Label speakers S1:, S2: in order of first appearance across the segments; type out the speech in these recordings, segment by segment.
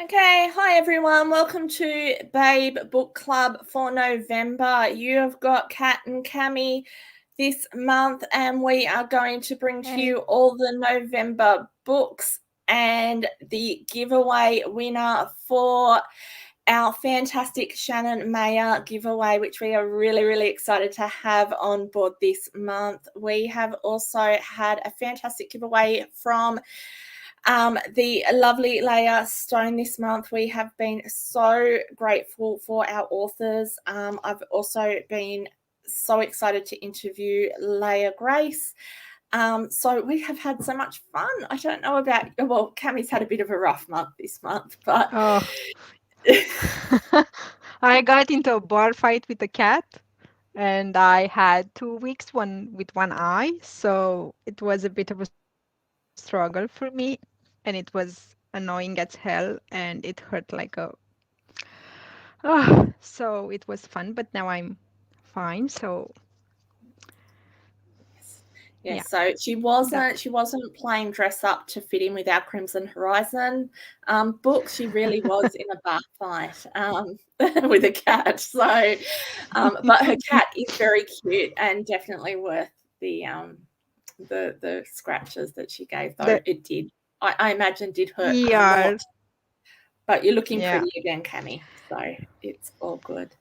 S1: Okay, hi everyone. Welcome to Babe Book Club for November. You have got Kat and Cami this month, and we are going to bring to you all the November books and the giveaway winner for our fantastic Shannon Mayer giveaway, which we are really, really excited to have on board this month. We have also had a fantastic giveaway from the lovely Leah Stone this month. We have been so grateful for our authors. I've also been so excited to interview Leah Grace. So we have had so much fun. I don't know about, well, Cammie's had a bit of a rough month this month, but
S2: Oh, I got into a bar fight with a cat, and I had 2 weeks one with one eye, so it was a bit of a struggle for me, and it was annoying as hell, and it hurt like a so it was fun, but now I'm fine, so yeah,
S1: yeah, so she
S2: that's
S1: wasn't playing dress up to fit in with our Crimson Horizon book. She really was in a bar fight with a cat. So, but her cat is very cute and definitely worth the scratches that she gave. Though
S2: the
S1: it did, I imagine, did hurt a lot.
S2: ER.
S1: But you're looking
S2: Yeah.
S1: pretty again, Cami. So it's all good.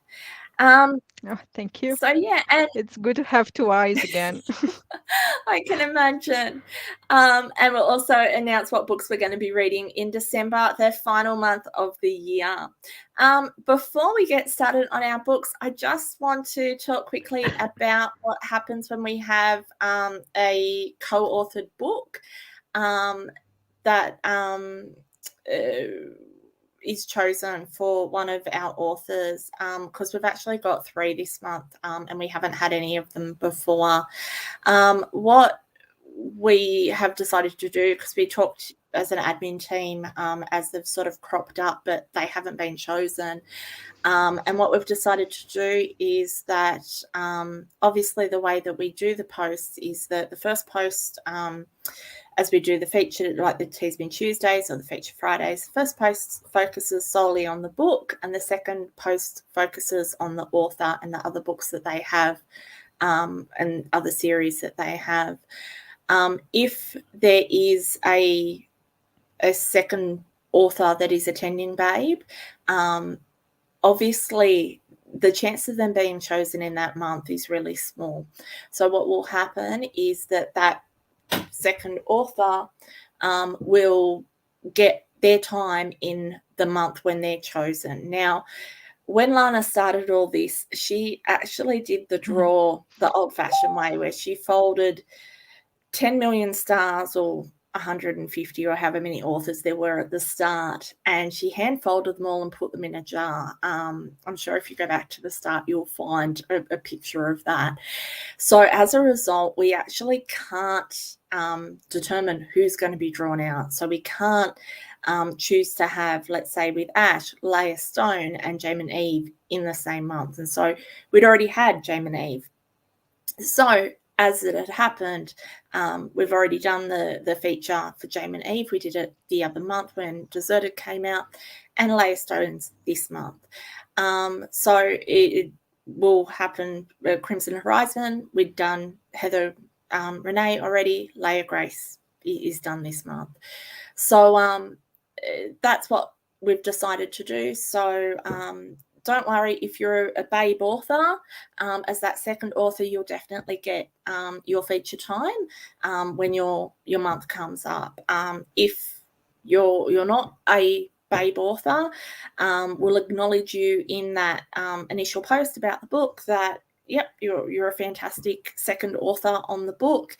S1: Um,
S2: Oh, thank you.
S1: so yeah, and
S2: It's good to have two eyes again.
S1: I can imagine. And we'll also announce what books we're going to be reading in December, the final month of the year. Before we get started on our books, I just want to talk quickly about what happens when we have a co-authored book that is chosen for one of our authors, because we've actually got 3 this month, and we haven't had any of them before. What we have decided to do, because we talked as an admin team as they've sort of cropped up, but they haven't been chosen. And what we've decided to do is that obviously the way that we do the posts is that the first post, as we do the feature, like the Teas Been Tuesdays or the feature Fridays, the first post focuses solely on the book, and the second post focuses on the author and the other books that they have, and other series that they have. If there is a second author that is attending Babe, obviously the chance of them being chosen in that month is really small. So what will happen is that second author will get their time in the month when they're chosen. Now, when Lana started all this, she actually did the
S2: Mhm.
S1: draw the old-fashioned way, where she folded 10 million stars or 150 or however many authors there were at the start, and she hand folded them all and put them in a jar. I'm sure if you go back to the start, you'll find a picture of that. So as a result, we actually can't determine who's going to be drawn out. So we can't choose to have, let's say, with Ash, Leah Stone and Jamin Eve in the same month. And so we'd already had Jamin Eve. So as it had happened, we've already done the feature for Jamin Eve. We did it the other month when Deserted came out, and Leah Stone's this month. So it will happen. Crimson Horizon, we've done Heather Renee already. Leah Grace is done this month. So that's what we've decided to do. So don't worry if you're a Babe author. As that second author, you'll definitely get your feature time when your month comes up. If you're not a Babe author, we'll acknowledge you in that initial post about the book that, yep, you're a fantastic second author on the book,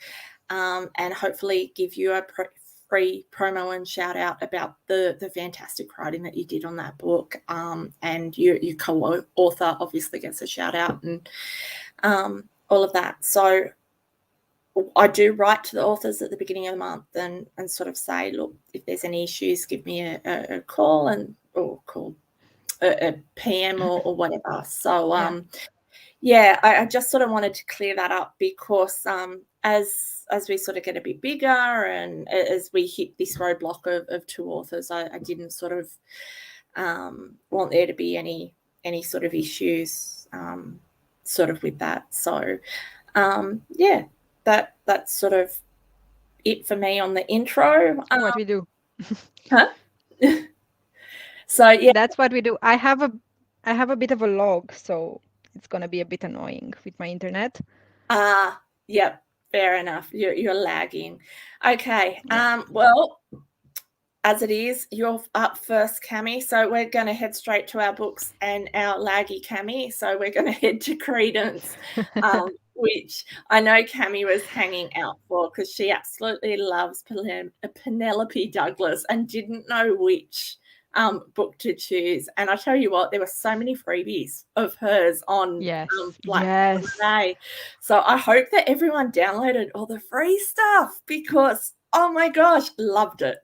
S1: and hopefully give you a free promo and shout out about the fantastic writing that you did on that book. And your co-author obviously gets a shout out and all of that. So I do write to the authors at the beginning of the month and sort of say, look, if there's any issues, give me a call or call a PM or whatever. So
S2: Yeah.
S1: yeah, I just sort of wanted to clear that up because as we sort of get a bit bigger and as we hit this roadblock of two authors, I didn't sort of want there to be any sort of issues sort of with that. So yeah, that's sort of it for me on the intro.
S2: What we do.
S1: Huh? So yeah,
S2: That's what we do. I have a bit of a log, so it's gonna be a bit annoying with my internet.
S1: yep, fair enough. You're lagging. Okay.
S2: Yeah.
S1: Well, as it is, you're up first, Cami. So we're going to head straight to our books and our laggy Cami. So we're going to head to Credence, which I know Cami was hanging out for because she absolutely loves Penelope Douglas and didn't know which book to choose. And I tell you what, there were so many freebies of hers on
S2: Yes,
S1: Black
S2: yes.
S1: Friday. So I hope that everyone downloaded all the free stuff because, oh my gosh, loved it.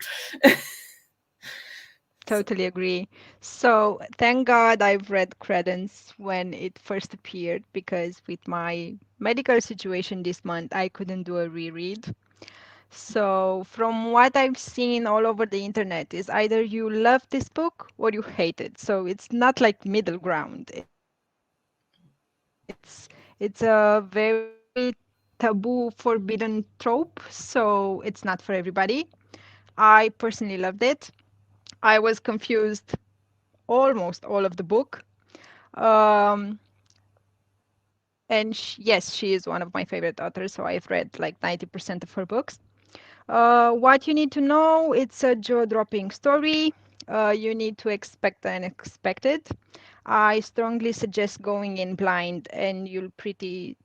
S2: Totally agree. So thank God I've read Credence when it first appeared because with my medical situation this month, I couldn't do a reread. So from what I've seen all over the internet is either you love this book or you hate it. So it's not like middle ground. It's a very taboo, forbidden trope. So it's not for everybody. I personally loved it. I was confused almost all of the book. Um, and yes, she is one of my favorite authors, so I've read like 90% of her books. What you need to know, it's a jaw-dropping story. You need to expect the unexpected. I strongly suggest going in blind, and you'll pretty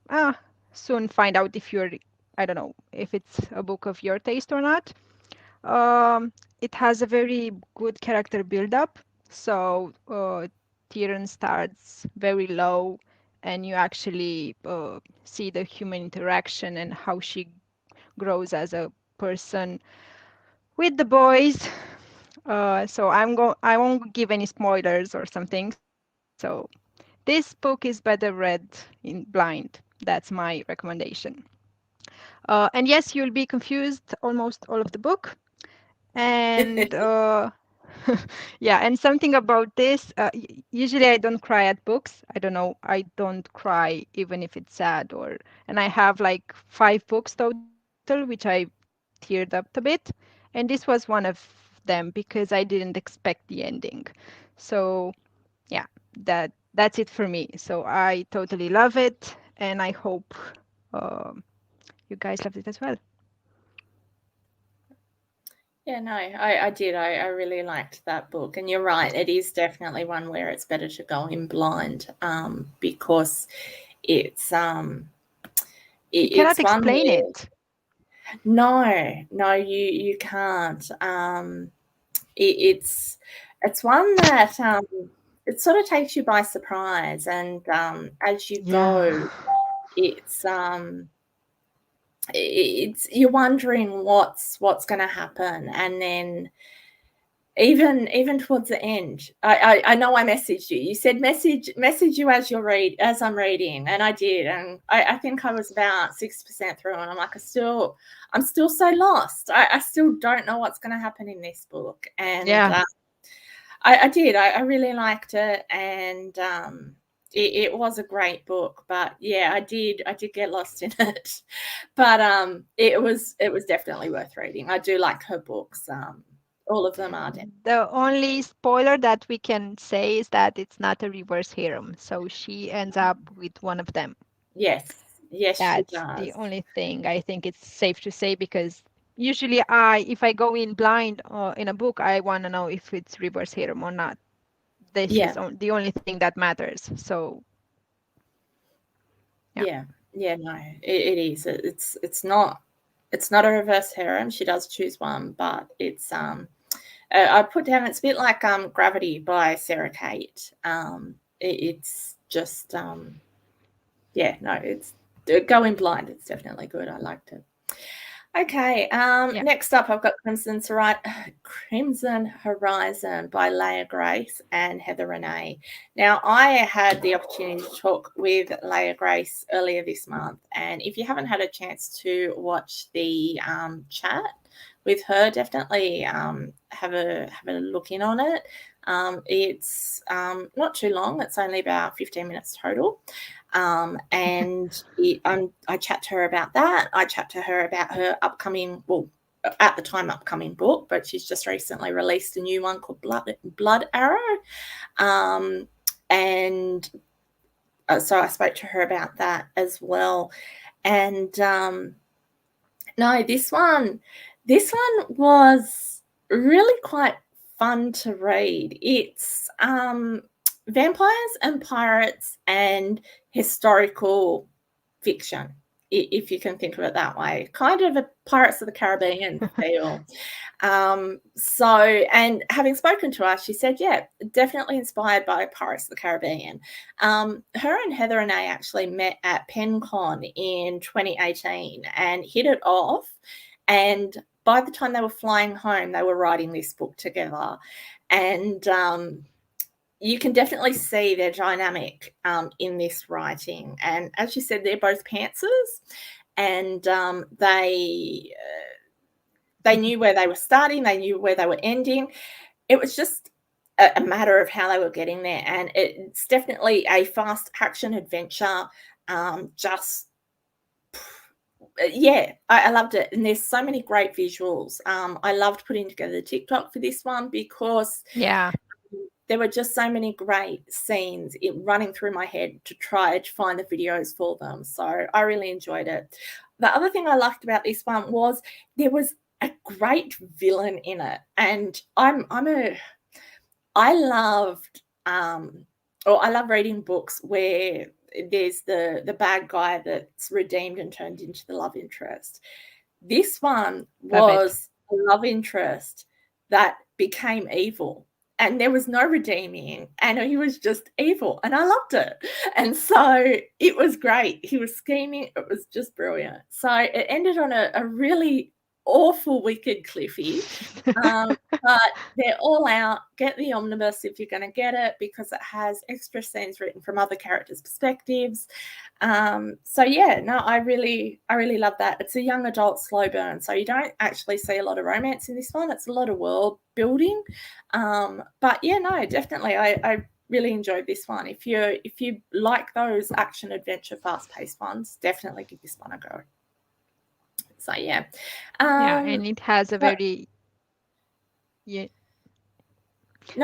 S2: uh, soon find out if you're, I don't know, if it's a book of your taste or not. Um, it has a very good character build-up. So Tyrion starts very low, and you actually see the human interaction and how she grows as a person with the boys. So I won't give any spoilers or something. So this book is better read in blind. That's my recommendation. And yes, you'll be confused almost all of the book. And yeah, and something about this, usually I don't cry at books. I don't know, I don't cry even if it's sad or, and I have like 5 books total, which I teared up a bit. And this was one of them because I didn't expect the ending. So yeah, that's it for me. So I totally love it, and I hope um, you guys loved it as well.
S1: Yeah, no, I did. I really liked that book. And you're right, it is definitely one where it's better to go in blind because it's
S2: You cannot
S1: it's one
S2: explain
S1: where
S2: it.
S1: no, you can't. It's one that it sort of takes you by surprise, and as you
S2: Yeah.
S1: go, it's um it's you're wondering what's going to happen, and then even towards the end, I know I messaged you. You said message you as I'm reading, and I did, and I think I was about 6% through, and I'm like, I'm still so lost. I still don't know what's going to happen in this book, and
S2: Yeah.
S1: I did. I really liked it, and it was a great book. But yeah, I did get lost in it, but it was definitely worth reading. I do like her books. All of them are.
S2: The only spoiler that we can say is that it's not a reverse harem. So she ends up with one of them.
S1: Yes, she
S2: That's
S1: does.
S2: the only thing I think it's safe to say because usually if I go in blind in a book, I want to know if it's reverse harem or not. This is
S1: Yeah,
S2: the only thing that matters. So yeah.
S1: yeah, yeah. No, it is. It's not a reverse harem. She does choose one, but it's I put down. It's a bit like Gravity by Sarah Kate. It's just yeah. No, it's going blind. It's definitely good. I liked it. Okay.
S2: Yeah.
S1: Next up, I've got Crimson Horizon by Leah Grace and Heather Renee. Now, I had the opportunity to talk with Leah Grace earlier this month, and if you haven't had a chance to watch the chat with her, definitely have a look in on it. It's not too long; it's only about 15 minutes total. And I chat to her about that. I chat to her about her upcoming, well, at the time upcoming book, but she's just recently released a new one called Blood Arrow. And so I spoke to her about that as well. And no, this one was really quite fun to read. It's vampires and pirates and historical fiction, if you can think of it that way, kind of a Pirates of the Caribbean feel. So, and having spoken to her, she said, yeah, definitely inspired by Pirates of the Caribbean. Her and Heather and I actually met at PenCon in 2018 and hit it off. And by the time they were flying home, they were writing this book together. And you can definitely see their dynamic in this writing. And as you said, they're both pantsers, and they knew where they were starting, they knew where they were ending. It was just a matter of how they were getting there. And it's definitely a fast action adventure. Yeah, I loved it. And there's so many great visuals. I loved putting together the TikTok for this one because there were just so many great scenes running through my head to try to find the videos for them. So I really enjoyed it. The other thing I liked about this one was there was a great villain in it. And I loved I love reading books where there's the bad guy that's redeemed and turned into the love interest. This one was a love interest that became evil, and there was no redeeming, and he was just evil, and I loved it. And so it was great. He was scheming. It was just brilliant. So it ended on a really awful, wicked cliffy. But they're all out. Get the omnibus if you're going to get it, because it has extra scenes written from other characters' perspectives. So yeah, no, I really love that. It's a young adult slow burn, so you don't actually see a lot of romance in this one. It's a lot of world building. But yeah, no, definitely, I really enjoyed this one. If you like those action adventure fast paced ones, definitely give this one a go. So yeah,
S2: And it has a very
S1: no,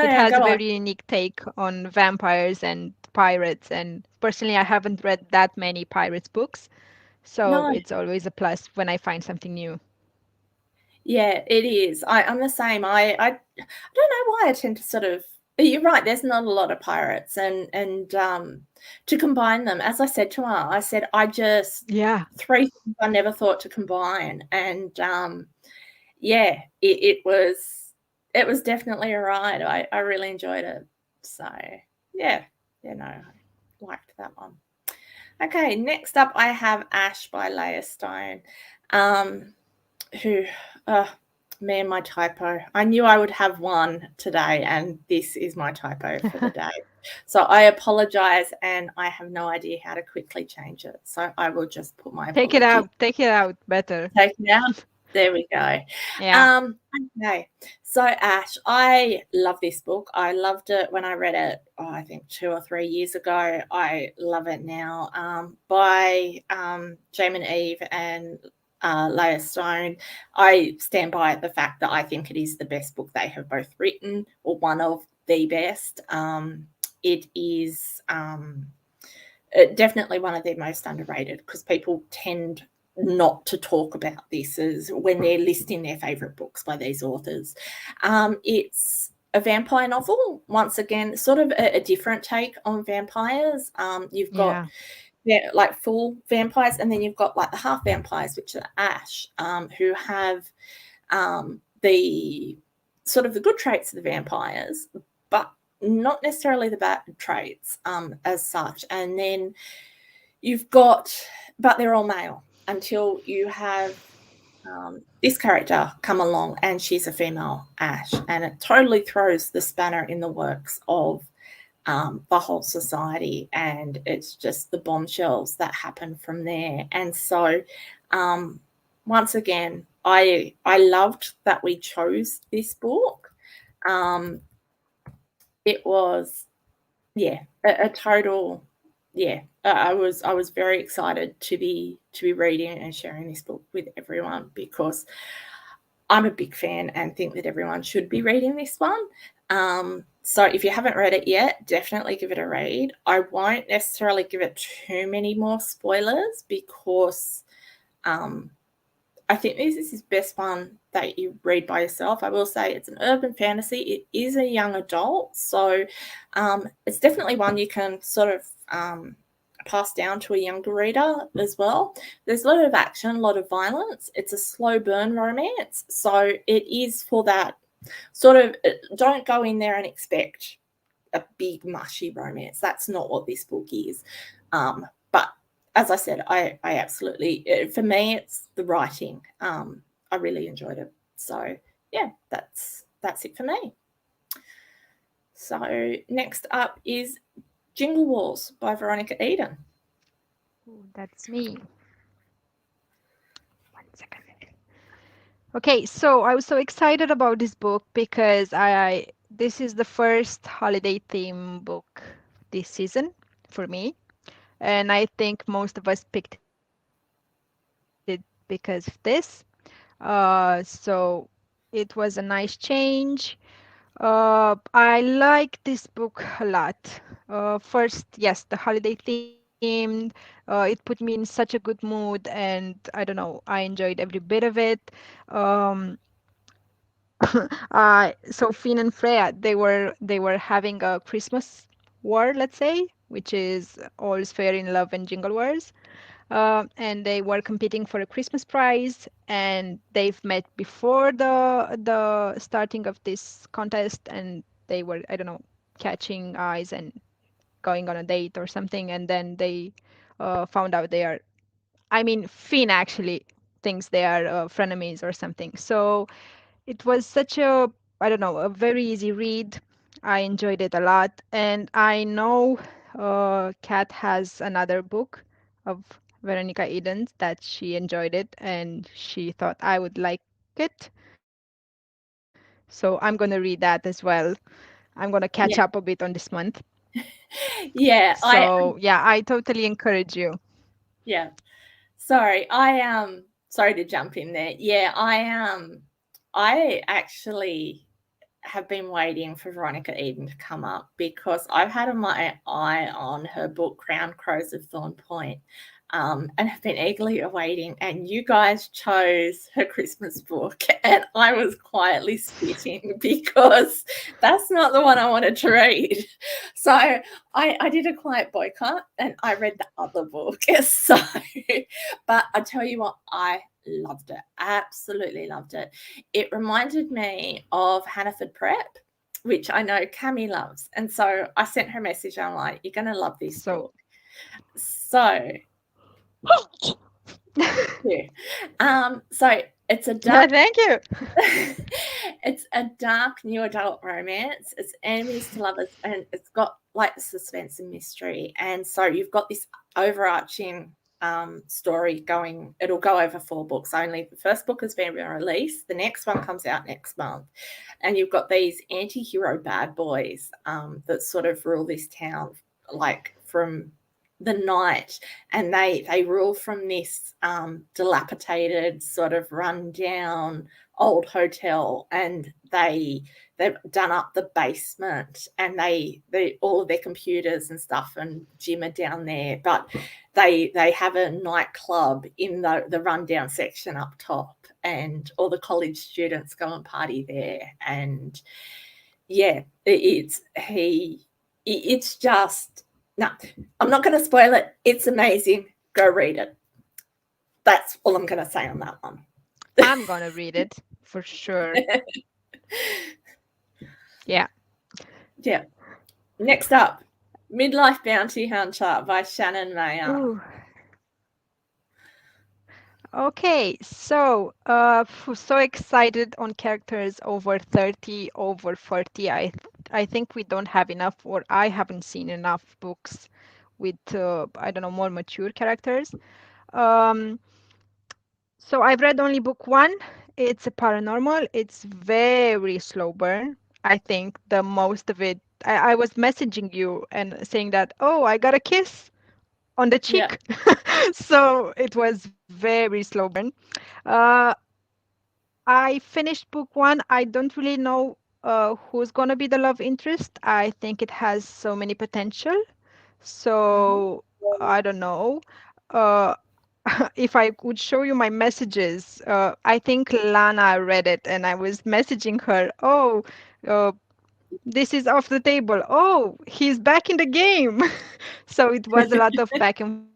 S2: it has
S1: go
S2: a
S1: on.
S2: very unique take on vampires and pirates. And personally, I haven't read that many pirates books, so
S1: No,
S2: it's always a plus when I find something new.
S1: yeah, it is. I'm the same. I don't know why I tend to sort of. You're right. There's not a lot of pirates, and to combine them, as I said to her, I said I just three things I never thought to combine, and yeah, it was definitely a ride. I really enjoyed it. So yeah, no, I liked that one. Okay, next up I have Ash by Leah Stone. Who man, my typo. I knew I would have one today, and this is my typo for the day. So I apologize, and I have no idea how to quickly change it. So I will just put my
S2: Take it out. Take it out better.
S1: Take it out. There we go.
S2: Yeah.
S1: Okay. So Ash, I love this book. I loved it when I read it, I think 2 or 3 years ago. I love it now. By Jamin Eve and Leah Stone. I stand by the fact that I think it is the best book they have both written, or one of the best. It is definitely one of their most underrated, because people tend not to talk about this as when they're listing their favorite books by these authors. It's a vampire novel, once again, sort of a different take on vampires. You've got like full vampires, and then you've got like the half vampires, which are Ash, who have the sort of the good traits of the vampires, but not necessarily the bad traits as such. And then you've got, but they're all male until you have this character come along and she's a female Ash, and it totally throws the spanner in the works of the whole society, and it's just the bombshells that happen from there. And so once again, I loved that we chose this book. It was a total I was very excited to be reading and sharing this book with everyone, because I'm a big fan and think that everyone should be reading this one. So if you haven't read it yet, definitely give it a read. I won't necessarily give it too many more spoilers, because I think this is his best one that you read by yourself. I will say it's an urban fantasy. It is a young adult, so it's definitely one you can sort of pass down to a younger reader as well. There's a lot of action, a lot of violence. It's a slow burn romance, so it is for that sort of, don't go in there and expect a big mushy romance. That's not what this book is. But as I said, I absolutely, for me, it's the writing. I really enjoyed it. So yeah, that's it for me. So next up is Jingle Wars by Veronica Eden.
S2: Ooh, that's me. 1 second. Okay, so I was so excited about this book because I this is the first holiday theme book this season for me, and I think most of us picked it because of this. So it was a nice change. I like this book a lot. First, yes, the holiday themed. It put me in such a good mood, and I don't know, I enjoyed every bit of it. Um, so Finn and Freya, they were having a Christmas war, let's say, which is All's Fair in Love and Jingle Wars. And they were competing for a Christmas prize, and they've met before the starting of this contest, and they were, I don't know, catching eyes and going on a date or something, and then they found out they are. I mean, Finn actually thinks they are frenemies or something. So it was such a, I don't know, a very easy read. I enjoyed it a lot. And I know Kat has another book of Veronica Eden's that she enjoyed it and she thought I would like it. So I'm going to read that as well. I'm going to catch up a bit on this month.
S1: Yeah,
S2: So yeah, I totally encourage you.
S1: yeah. Sorry, sorry to jump in there. Yeah, I actually have been waiting for Veronica Eden to come up, because I've had my eye on her book Crown Crows of Thorn Point, and have been eagerly awaiting. And you guys chose her Christmas book, and I was quietly spitting because that's not the one I wanted to read. So I did a quiet boycott and I read the other book. So, but I tell you what, I loved it. Absolutely loved it. It reminded me of Hannaford Prep, which I know Cami loves. And so I sent her a message. I'm like, you're going to love this book. So, so it's a dark.
S2: Thank you.
S1: It's a dark new adult romance. It's enemies to lovers, and it's got like suspense and mystery. And so you've got this overarching story going. It'll go over 4 books only. The first book has been released. The next one comes out next month, and you've got these anti-hero bad boys that sort of rule this town, like from the night, and they rule from this dilapidated, sort of run down old hotel, and they've done up the basement, and they all of their computers and stuff and gym are down there, but they have a nightclub in the rundown section up top, and all the college students go and party there. And yeah, it's just, no, I'm not going to spoil it. It's amazing. Go read it. That's all I'm going to say on that one.
S2: I'm going to read it for sure. Yeah.
S1: Yeah. Next up, Midlife Bounty Hunter by Shannon Mayer.
S2: Ooh. Okay, so so excited on characters over 30, over 40. I think we don't have enough, or I haven't seen enough books with I don't know, more mature characters. Um, so I've read only book one. It's a paranormal. It's very slow burn. I think the most of it. I was messaging you and saying that, oh, I got a kiss on the
S1: Yeah.
S2: cheek. So it was very slow burn. Uh, I finished book one. I don't really know who's gonna be the love interest. I think it has so many potential.
S1: Hmm.
S2: So I don't know. Uh, if I would show you my messages, I think Lana read it and I was messaging her, oh, uh, this is off the table. Oh, he's back in the game. So it was a lot of back and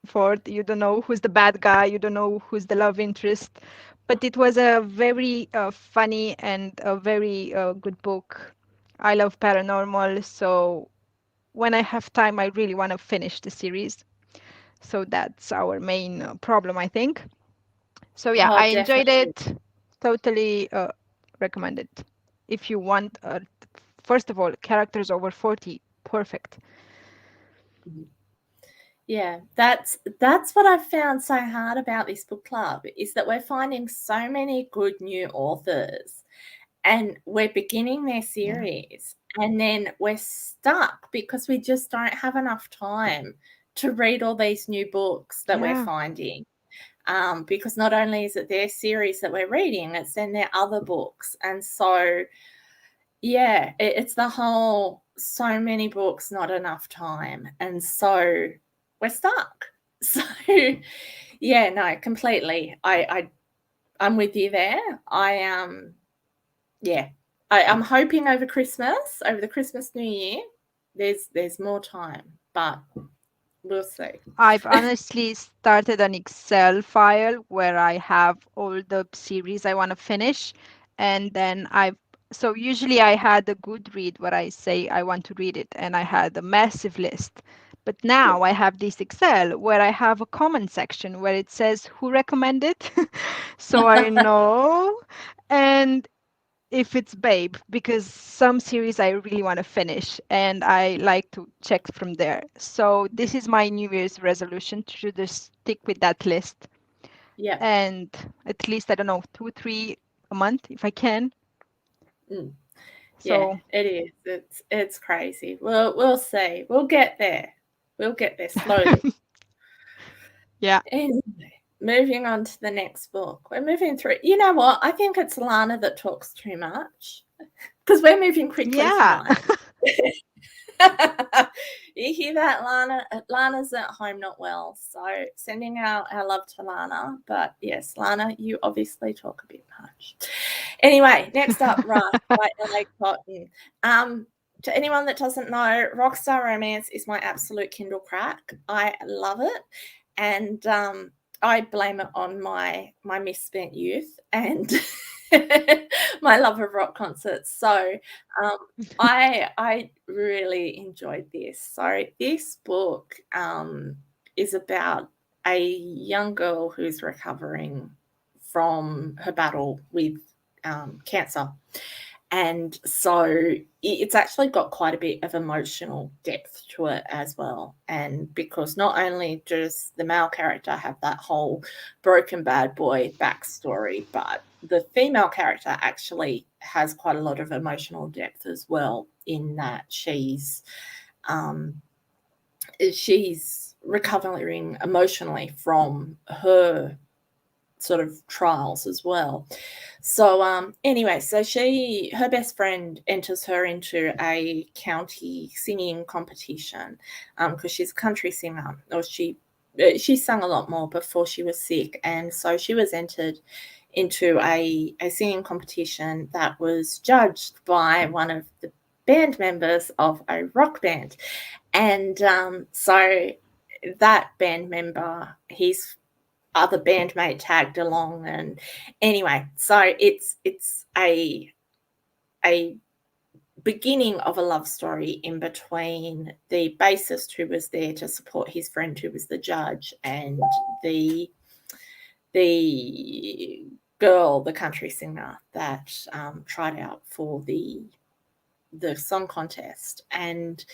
S2: forth. You don't know who's the bad guy, you don't know who's the love interest. But it was a very funny and a very good book. I love paranormal, so when I have time, I really want to finish the series. So that's our main problem, I think. So yeah,
S1: Oh,
S2: I enjoyed
S1: definitely.
S2: it. Totally recommend it. If you want, first of all, characters over 40, perfect.
S1: Mhm. Yeah, that's what I've found so hard about this book club is that we're finding so many good new authors and we're beginning their
S2: Yeah,
S1: series and then we're stuck because we just don't have enough time to read all these new books that we're
S2: yeah,
S1: finding. Because not only is it their series that we're reading, it's then their other books. And so, yeah, it's the whole so many books, not enough time. And so we're stuck. So, yeah, no, completely. I'm with you there. Yeah, I'm hoping over Christmas, over the Christmas New Year, there's more time, but we'll see.
S2: I've honestly started an Excel file where I have all the series I want to finish, and then so usually I had a good read where I say I want to read it, and I had a massive list. But
S1: Yeah,
S2: now I have this Excel where I have a comment section where it says who recommended, so I know. And if it's Babe, because some series I really want to finish and I like to check from there. So this is my New Year's resolution to just stick with that list
S1: yeah,
S2: and at least, I don't know, two, three a month if I can.
S1: mm, yeah.
S2: So
S1: It is. It's crazy. We'll see. We'll get there. We'll get there slowly.
S2: yeah.
S1: Anyway, moving on to the next book. We're moving through. You know what? I think it's Lana that talks too much because we're moving quickly
S2: Yeah.
S1: tonight. You hear that, Lana? Lana's at home not well, so sending our love to Lana. But yes, Lana, you obviously talk a bit much. Anyway, next up, Rush by LA Cotton. Um, to anyone that doesn't know, Rockstar Romance is my absolute Kindle crack. I love it, and I blame it on my misspent youth and my love of rock concerts. So um, I really enjoyed this. So this book is about a young girl who's recovering from her battle with cancer, and so it's actually got quite a bit of emotional depth to it as well. And because not only does the male character have that whole broken bad boy backstory, but the female character actually has quite a lot of emotional depth as well, in that um, she's recovering emotionally from her sort of trials as well. So anyway, so her best friend enters her into a county singing competition because she's a country singer, or she sung a lot more before she was sick, and so she was entered into a singing competition that was judged by one of the band members of a rock band. And so that band member, his other bandmate tagged along, and anyway, so it's a beginning of a love story in between the bassist who was there to support his friend who was the judge, and the the girl, the country singer that tried out for the song contest, and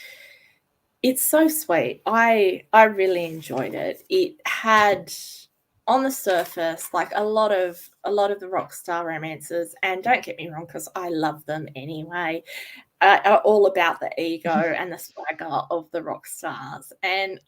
S1: it's so sweet. I really enjoyed it. It had, on the surface, like a lot of the Rockstar romances, and don't get me wrong, because I love them anyway, are all about the ego and the swagger of the rock stars. And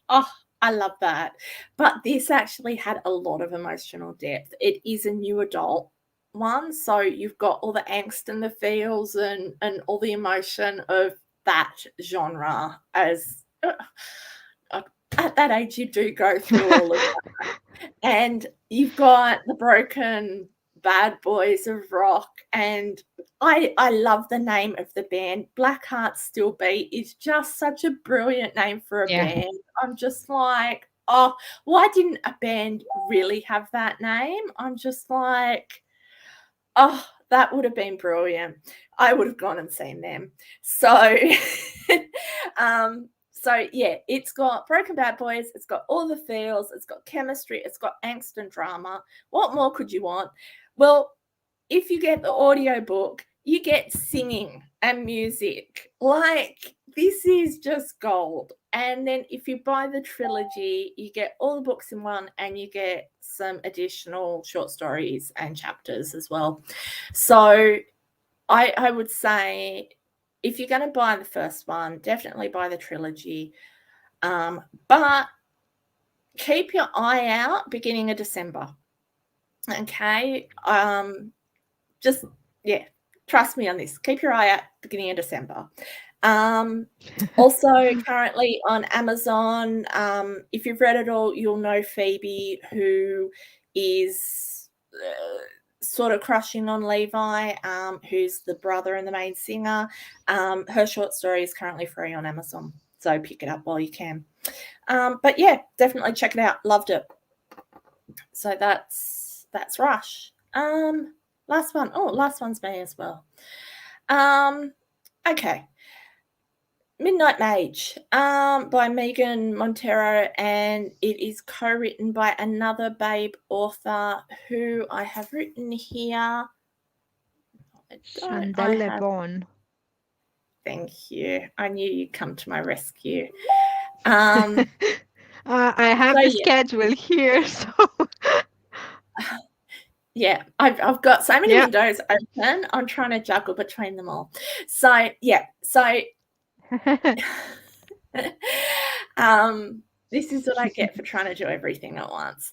S1: I love that. But this actually had a lot of emotional depth. It is a new adult one, so you've got all the angst and the feels and all the emotion of that genre. As at that age, you do go through all of that. And you've got the broken bad boys of rock, and I love the name of the band. Black Hearts Still Beat is just such a brilliant name for a band. I'm just like, oh, why didn't a band really have that name? I'm just like, oh, that would have been brilliant. I would have gone and seen them. So so yeah, it's got broken bad boys, it's got all the feels, it's got chemistry, it's got angst and drama. What more could you want? Well, if you get the audiobook, you get singing and music. Like, this is just gold. And then if you buy the trilogy, you get all the books in one, and you get some additional short stories and chapters as well. So I would say, if you're going to buy the first one, definitely buy the trilogy. But keep your eye out beginning of December. Okay. Just, yeah, trust me on this. Keep your eye out beginning of December. Also, currently on Amazon, if you've read it all, you'll know Phoebe, who is sort of crushing on Levi, who's the brother and the main singer. Her short story is currently free on Amazon, so pick it up while you can. But yeah, definitely check it out. Loved it. So that's Rush. Last one. Oh, last one's me as well. Okay. Midnight Mage, by Megan Montero, and it is co-written by another babe author who I have written here.
S2: Chandel Lebon.
S1: Thank you. I knew you'd come to my rescue.
S2: I have the schedule here, so
S1: yeah, I've got so many windows open. I'm trying to juggle between them all. So yeah, so this is what I get for trying to do everything at once.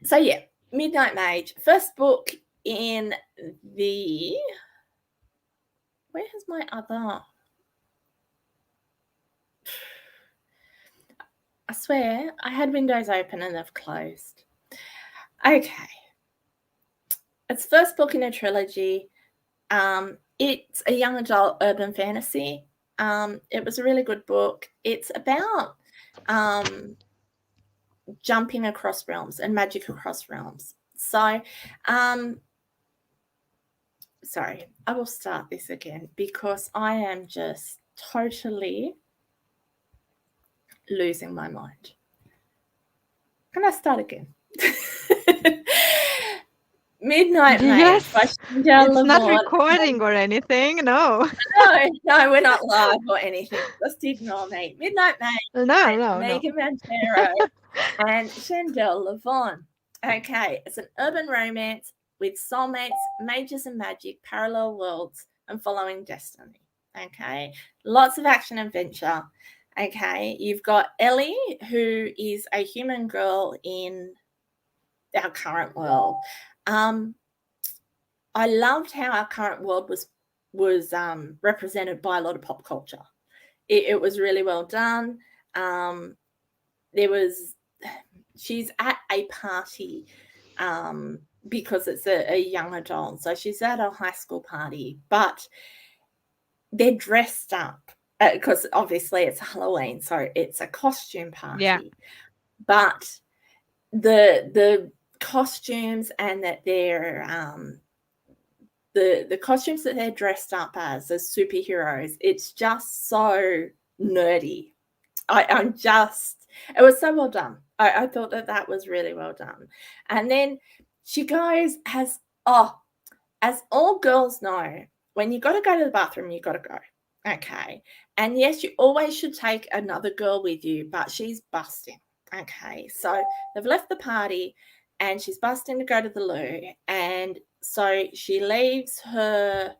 S1: So yeah, Midnight Mage, first book in the, where has my other, I swear I had windows open and they've closed. Okay, it's first book in a trilogy. It's a young adult urban fantasy. It was a really good book. It's about jumping across realms and magic across realms. So, sorry, I will start this again because I am just totally losing my mind. Can I start again? Midnight Mage by Shannon Mayer.
S2: It's not recording or anything, no.
S1: No, we're not live or anything. Just ignore me. Midnight Mage by Megan Montero and Shannon Mayer. Okay, it's an urban romance with soulmates, mages and magic, parallel worlds, and following destiny. Okay, lots of action adventure. Okay, you've got Ellie, who is a human girl in our current world. I loved how our current world was represented by a lot of pop culture. It was really well done. She's at a party because it's a young adult. So she's at a high school party, but they're dressed up because obviously it's Halloween. So it's a costume party.
S2: Yeah.
S1: But the costumes and that they're the costumes that they're dressed up as superheroes, it's just so nerdy. It was so well done. I thought that that was really well done. And then she goes, as all girls know, when you got to go to the bathroom, you got to go. Okay. And yes, you always should take another girl with you, but she's busting. Okay. So they've left the party and she's busting to go to the loo. And so she leaves her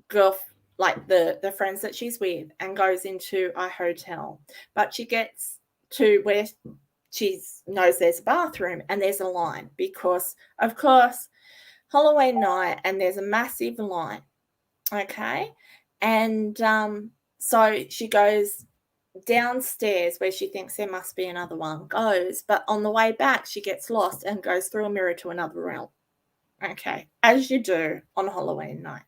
S1: girl, like the friends that she's with, and goes into a hotel. But she gets to where she knows there's a bathroom and there's a line because, of course, Halloween night and there's a massive line. Okay. And so she goes downstairs where she thinks there must be another one, goes, but on the way back, she gets lost and goes through a mirror to another realm. Okay. As you do on Halloween night.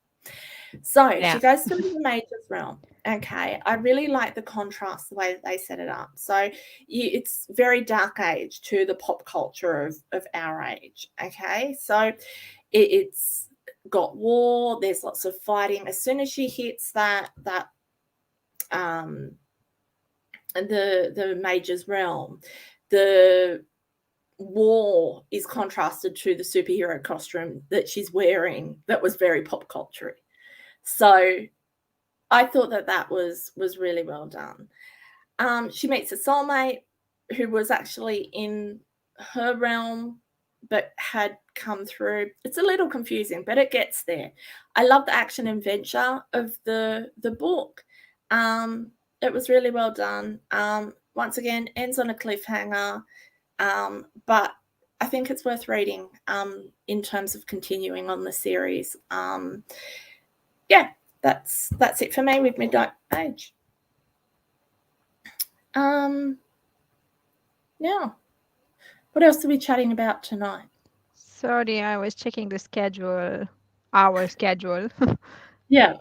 S1: So she
S2: Yeah.
S1: goes through the Mage's realm. Okay, I really like the contrast, the way that they set it up. So it's very dark age to the pop culture of our age. Okay, so it's got war. There's lots of fighting. As soon as she hits um the Mage's realm, the war is contrasted to the superhero costume that she's wearing that was very pop culture. So I thought that that was really well done. She meets a soulmate who was actually in her realm but had come through. It's a little confusing, but it gets there. I love the action adventure of the book. It was really well done. Once again, ends on a cliffhanger, but I think it's worth reading in terms of continuing on the series. Yeah, that's it for me with Midnight Mage. Now, what else are we chatting about tonight?
S2: Sorry, I was checking the schedule, our schedule.
S1: Yeah,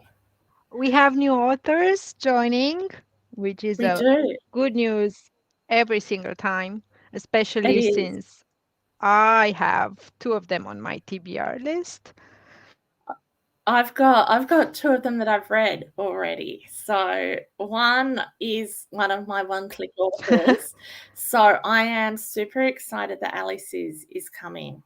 S2: We have new authors joining, which is
S1: we
S2: a
S1: do.
S2: good news every single time,
S1: It
S2: especially
S1: is.
S2: since I have two of them on my TBR list.
S1: I've got two of them that I've read already. So one is one of my one-click authors. So I am super excited that Alice is coming.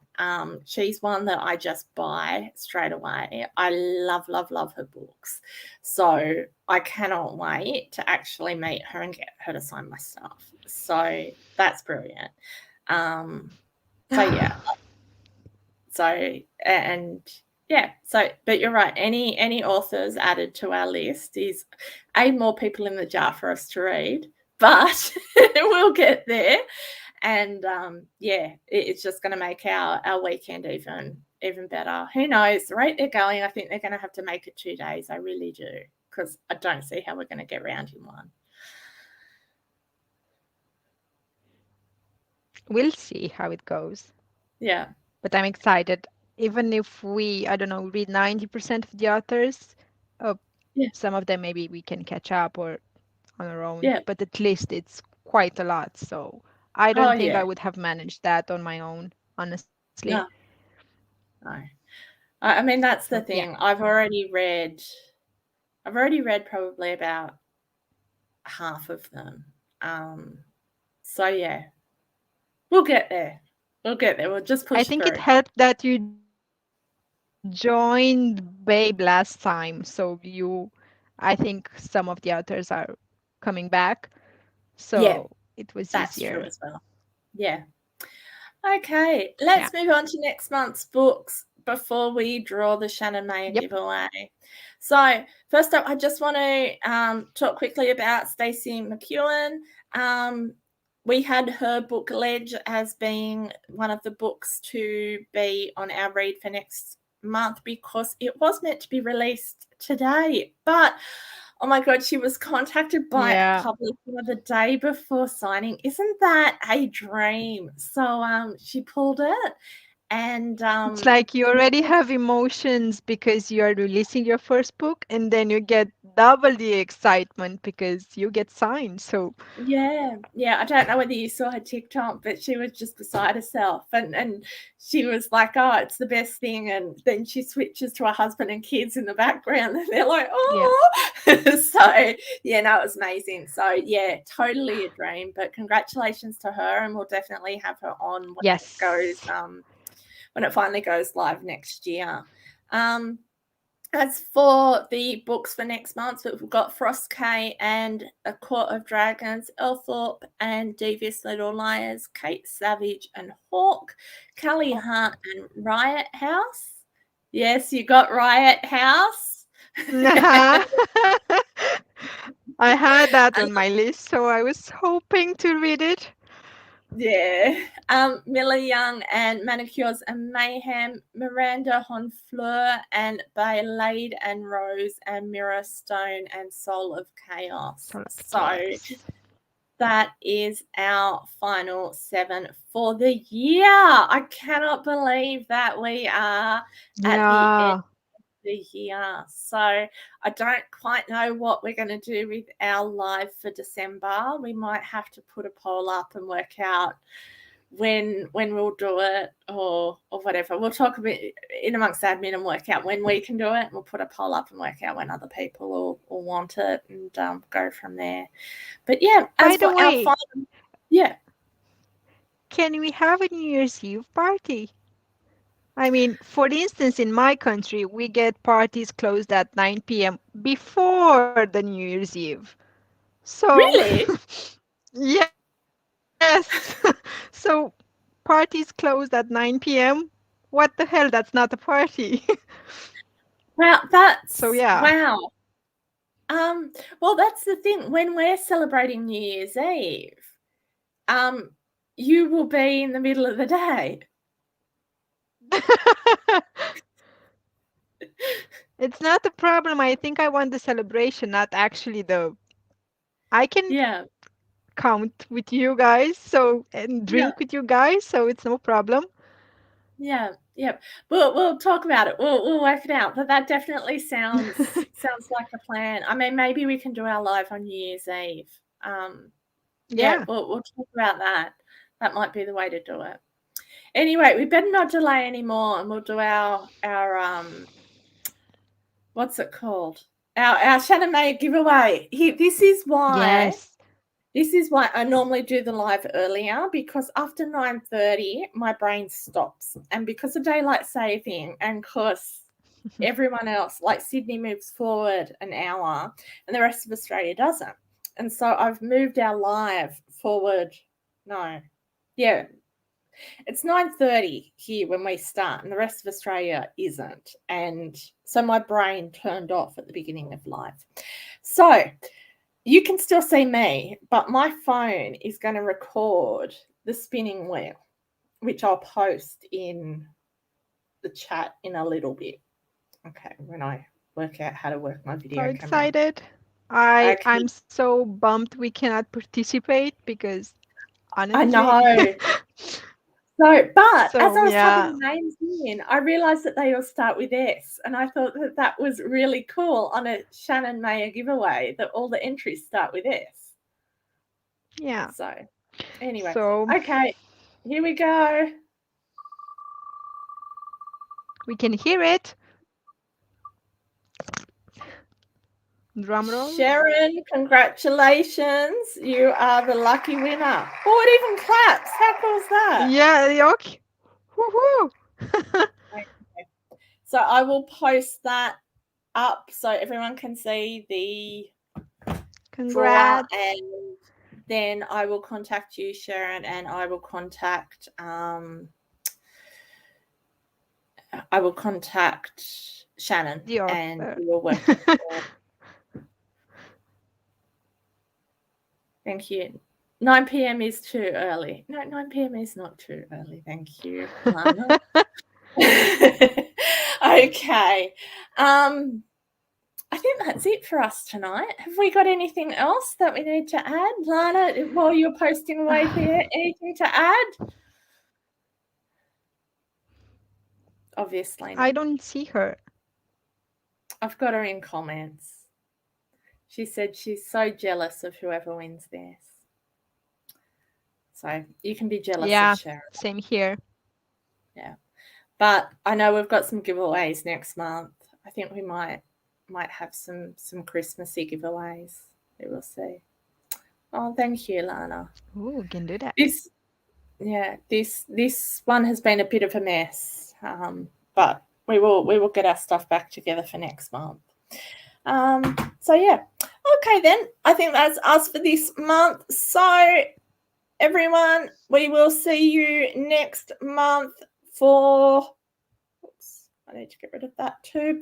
S1: She's one that I just buy straight away. I love, love, love her books. So I cannot wait to actually meet her and get her to sign my stuff. So that's brilliant. So yeah, so and yeah, so but you're right. Any authors added to our list is more people in the jar for us to read, but we'll get there. And yeah, it's just going to make our weekend even better. Who knows? The rate they're going, I think they're going to have to make it 2 days. I really do, because I don't see how we're going to get around in one.
S2: We'll see how it goes.
S1: Yeah.
S2: But I'm excited. Even if we, I don't know, read 90% of the authors, uh,
S1: Yeah.
S2: some of them maybe we can catch up or on our own,
S1: Yeah.
S2: but at least it's quite a lot. So I
S1: Oh
S2: don't think
S1: yeah.
S2: I would have managed that on my own, honestly.
S1: No. No. I mean, that's
S2: So
S1: the
S2: yeah,
S1: thing. I've already read probably about half of them. So yeah, we'll get there. We'll get there. We'll just
S2: I
S1: push
S2: think it
S1: through.
S2: helped that you joined Babe last time. So I think some of the authors are coming back. So
S1: Yeah,
S2: it was
S1: that's
S2: easier.
S1: true as well. Yeah. Okay,
S2: Yeah.
S1: let's move on to next month's books before we draw the Shannon Mayer
S2: Yep.
S1: giveaway. So, first up, I just want to talk quickly about Stacey McEwen. We had her book Ledge as being one of the books to be on our read for next month because it was meant to be released today. But oh my God, she was contacted by a
S2: Yeah.
S1: publisher the day before signing. Isn't that a dream? So she pulled it And
S2: It's like you already have emotions because you are releasing your first book, and then you get double the excitement because you get signed. So,
S1: yeah, yeah. I don't know whether you saw her TikTok, but she was just beside herself, and she was like, "Oh, it's the best thing." And then she switches to her husband and kids in the background, and they're like,
S2: yeah.
S1: "Oh!" So yeah, no, it was amazing. So yeah, totally a dream. But congratulations to her, and we'll definitely have her on when it goes
S2: Yes.
S1: when it finally goes live next year. Um, as for the books for next month, we've got Frost K and A Court of Dragons, Elthorpe and Devious Little Liars, Kate Savage and Hawk, Kelly Hart and Riot House. Yes, you got Riot House.
S2: Uh-huh. I had that on my list, so I was hoping to read it.
S1: Yeah. Miller Young and Manicures and Mayhem, Miranda Honfleur and Baylade and Rose and Mirror Stone and Soul of Chaos.
S2: Soul of
S1: So
S2: Chaos.
S1: that is our final 7 for the year. I cannot believe that we are at the end
S2: Yeah.
S1: the year. So I don't quite know what we're going to do with our live for December. We might have to put a poll up and work out when we'll do it or whatever. We'll talk a bit in amongst admin and work out when we can do it. We'll put a poll up and work out when other people will want it and go from there. But yeah,
S2: By
S1: as
S2: the
S1: for our
S2: way,
S1: final, yeah,
S2: can we have a New Year's Eve party? I mean, for instance, in my country, we get parties closed at 9 p.m. before the New Year's Eve. So,
S1: really,
S2: yes. So, parties closed at 9 p.m. What the hell? That's not a party.
S1: wow,
S2: So,
S1: that's
S2: yeah.
S1: wow. Well, that's the thing. When we're celebrating New Year's Eve, um, you will be in the middle of the day.
S2: It's not a problem. I think I want the celebration, not actually the. I can
S1: Yeah,
S2: count with you guys, so and
S1: yeah,
S2: drink with you guys, so it's no problem.
S1: yeah, yeah. We'll talk about it. We'll work it out. But that definitely sounds like a plan. I mean, maybe we can do our live on New Year's Eve. Yeah,
S2: Yeah.
S1: we'll talk about that. That might be the way to do it. Anyway, we better not delay anymore, and we'll do our what's it called? Our Shannon Mayer giveaway.
S2: Yes.
S1: This is why I normally do the live earlier, because after 9:30 my brain stops, and because of daylight saving and because everyone else, like Sydney, moves forward an hour and the rest of Australia doesn't. And so I've moved our live forward. No, yeah, it's 9:30 here when we start, and the rest of Australia isn't. And so my brain turned off at the beginning of live. So you can still see me, but my phone is going to record the spinning wheel, which I'll post in the chat in a little bit. Okay, when I work out how to work my
S2: So
S1: video camera.
S2: excited. I'm
S1: Okay,
S2: so bummed we cannot participate because
S1: I
S2: honestly.
S1: know. So, but as
S2: So
S1: I was typing
S2: yeah.
S1: the names in, I realized that they all start with S, and I thought that that was really cool on a Shannon Mayer giveaway that all the entries start with S.
S2: Yeah.
S1: So, anyway,
S2: So
S1: okay, here we go.
S2: we can hear it. Drum roll.
S1: Sharon, congratulations. You are the lucky winner. Oh, it even claps. How cool is that?
S2: Yeah, okay. Woohoo!
S1: Okay. So I will post that up so everyone can see the drawer,
S2: Congrats.
S1: and then I will contact you, Sharon, and I will contact Shannon,
S2: The
S1: and
S2: author.
S1: we will work it out. Thank you. 9 p.m. is too early. No, 9 p.m. is not too early. Thank you, Lana. Okay. I think that's it for us tonight. Have we got anything else that we need to add, Lana, while you're posting away there? Anything to add? Obviously
S2: I
S1: not.
S2: don't see her.
S1: I've got her in comments. She said she's so jealous of whoever wins this. So you can be jealous of
S2: Yeah,
S1: Sharon.
S2: same here.
S1: Yeah. But I know we've got some giveaways next month. I think we might have some Christmassy giveaways. We will see. Oh, thank you, Lana.
S2: Ooh, we can do that.
S1: This one has been a bit of a mess, but we will get our stuff back together for next month. So yeah, okay then. I think that's us for this month. So everyone, we will see you next month for. Oops, I need to get rid of that too.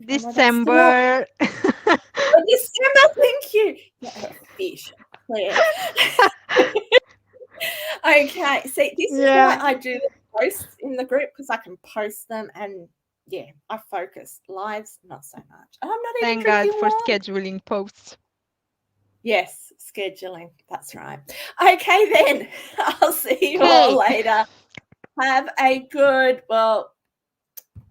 S2: December.
S1: Oh, December, thank you. Yeah, a fish, Claire. Okay, see, this is why
S2: Yeah.
S1: I do the posts in the group, because I can post them and yeah, I focus. Lives, not so much. I'm not even
S2: Thank
S1: drinking
S2: God for
S1: wine.
S2: scheduling posts.
S1: Yes, scheduling. That's right. Okay, then. I'll see you all
S2: Okay.
S1: later. Have a good,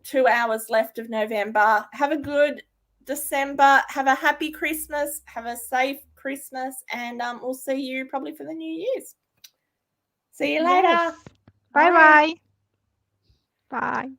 S1: 2 hours left of November. Have a good December. Have a happy Christmas. Have a safe Christmas. And we'll see you probably for the New Year's. See you later.
S2: Yes. Bye-bye. Bye.